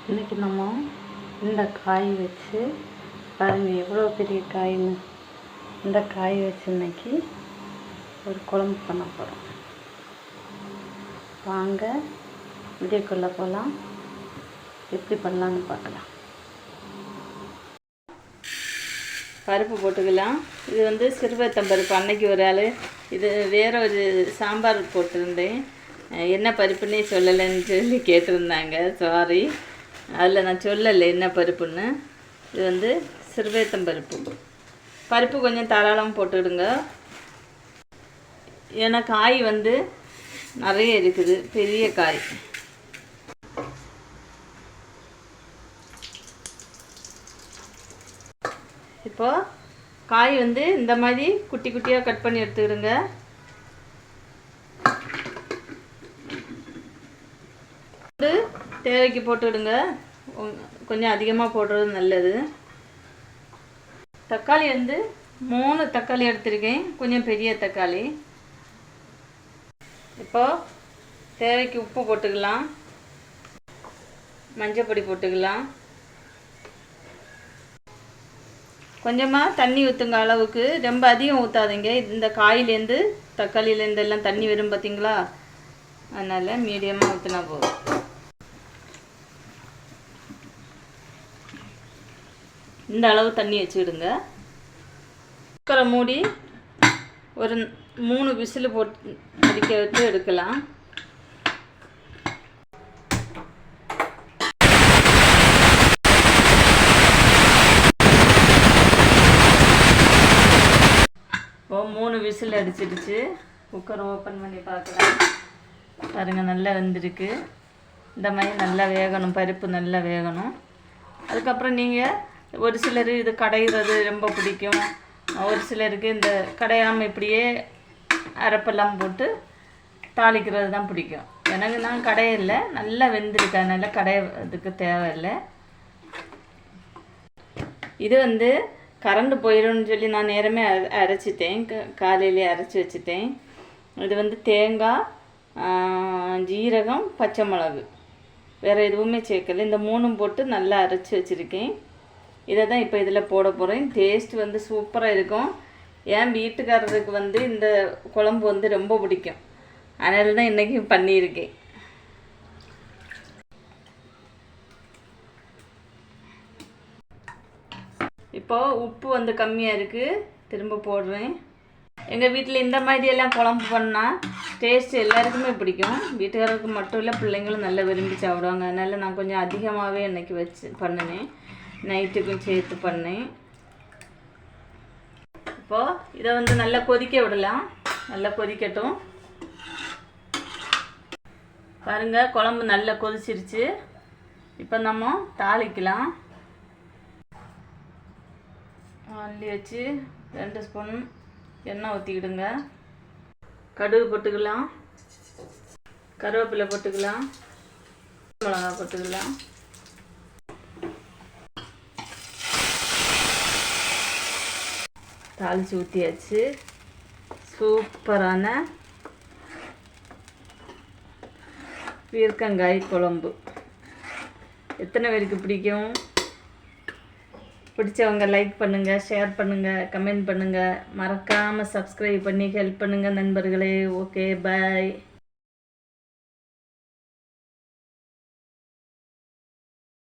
இன்றைக்கி நம்ம இந்த காய் வச்சு பாருங்கள் எவ்வளோ பெரிய காய்னு. இந்த காய் வச்சு இன்றைக்கி ஒரு குழம்பு பண்ண போகிறோம். வாங்க வீடியோக்குள்ளே போகலாம், எப்படி பண்ணலான்னு பார்க்கலாம். பருப்பு போட்டுக்கலாம். இது சிறுவத்தம் பருப்பு. அன்னைக்கு ஒரு ஆள் இது வேற ஒரு சாம்பார் போட்டிருந்தேன், என்ன பருப்புன்னே சொல்லலைன்னு சொல்லி கேட்டிருந்தாங்க. சாரி, அதில் நான் சொல்லலை என்ன பருப்புன்னு. இது சிறுவேத்தம் பருப்பு. பருப்பு கொஞ்சம் தாராளமாக போட்டுவிடுங்க. ஏன்னா காய் நிறைய இருக்குது, பெரிய காய். இப்போ காய் இந்த மாதிரி குட்டி குட்டியாக கட் பண்ணி எடுத்துக்கிடுங்க. தேவைக்கு போட்டுவிடுங்க, கொஞ்சம் அதிகமாக போடுறது நல்லது. தக்காளி 3 தக்காளி எடுத்திருக்கேன், கொஞ்சம் பெரிய தக்காளி. இப்போ தேவைக்கு உப்பு போட்டுக்கலாம், மஞ்சள் பொடி போட்டுக்கலாம். கொஞ்சமாக தண்ணி ஊற்றுங்க அளவுக்கு, ரொம்ப அதிகம் ஊற்றாதீங்க. இந்த காயிலேருந்து தக்காளியிலேருந்து எல்லாம் தண்ணி வரும் பார்த்தீங்களா, அதனால் மீடியமாக ஊற்றினா போதும். இந்த அளவு தண்ணி வச்சுக்கிடுங்க. குக்கரை மூடி ஒரு 3 விசில் போட்டு அடிக்க வச்சு எடுக்கலாம். இப்போ 3 விசில் அடிச்சிடுச்சு. குக்கரை ஓப்பன் பண்ணி பார்க்கலாம். பாருங்கள், நல்லா வெந்திருக்கு. இந்த மாதிரி நல்லா வேகணும், பருப்பு நல்லா வேகணும். அதுக்கப்புறம் நீங்கள் ஒரு சிலர் இது கடைகிறது ரொம்ப பிடிக்கும், ஒரு சிலருக்கு இந்த கடையாமல் இப்படியே அரைப்பெல்லாம் போட்டு தாளிக்கிறது தான் பிடிக்கும். எனக்கு நான் கடையில்லை, நல்லா வெந்திருக்கு, அதனால் கடையிறதுக்கு தேவையில்லை. இது கரண்டு போயிடும்னு சொல்லி நான் நேரமே அரைச்சிட்டேன், காலையிலே அரைச்சி வச்சுட்டேன். இது தேங்காய், ஜீரகம், பச்சை மிளகு, வேறு எதுவுமே சேர்க்கல. இந்த 3 போட்டு நல்லா அரைச்சி வச்சுருக்கேன். இதை தான் இப்போ இதில் போட போகிறேன். டேஸ்ட் சூப்பராக இருக்கும். என் வீட்டுக்காரருக்கு இந்த குழம்பு ரொம்ப பிடிக்கும், அதனால தான் இன்றைக்கி பண்ணியிருக்கேன். இப்போது உப்பு கம்மியாக இருக்குது, திரும்ப போடுறேன். எங்கள் வீட்டில் இந்த மாதிரியெல்லாம் குழம்பு பண்ணால் டேஸ்ட்டு எல்லாருக்குமே பிடிக்கும். வீட்டுக்காரருக்கு மட்டும் இல்லை, பிள்ளைங்களும் நல்லா விரும்பி சாப்பிடுவாங்க. அதனால் நான் கொஞ்சம் அதிகமாகவே இன்றைக்கி வச்சு பண்ணினேன், நைட்டுக்கும் சேர்த்து பண்ணேன். இப்போது இதை நல்லா கொதிக்க விடலாம், நல்லா கொதிக்கட்டும். பாருங்கள், குழம்பு நல்லா கொதிச்சிருச்சு. இப்போ நம்ம தாளிக்கலாம். அள்ளி வச்சு 2 ஸ்பூன் எண்ணெய் ஊற்றிக்கிடுங்க. கடுகு போட்டுக்கலாம், கருவேப்பிலை போட்டுக்கலாம், மிளகா போட்டுக்கலாம். தாளித்து ஊற்றியாச்சு. சூப்பரான பீர்க்கங்காய் குழம்பு. எத்தனை பேருக்கு பிடிக்கும்? பிடிச்சவங்க லைக் பண்ணுங்கள், ஷேர் பண்ணுங்கள், கமெண்ட் பண்ணுங்கள். மறக்காமல் சப்ஸ்கிரைப் பண்ணி ஹெல்ப் பண்ணுங்கள் நண்பர்களே. ஓகே, பாய்.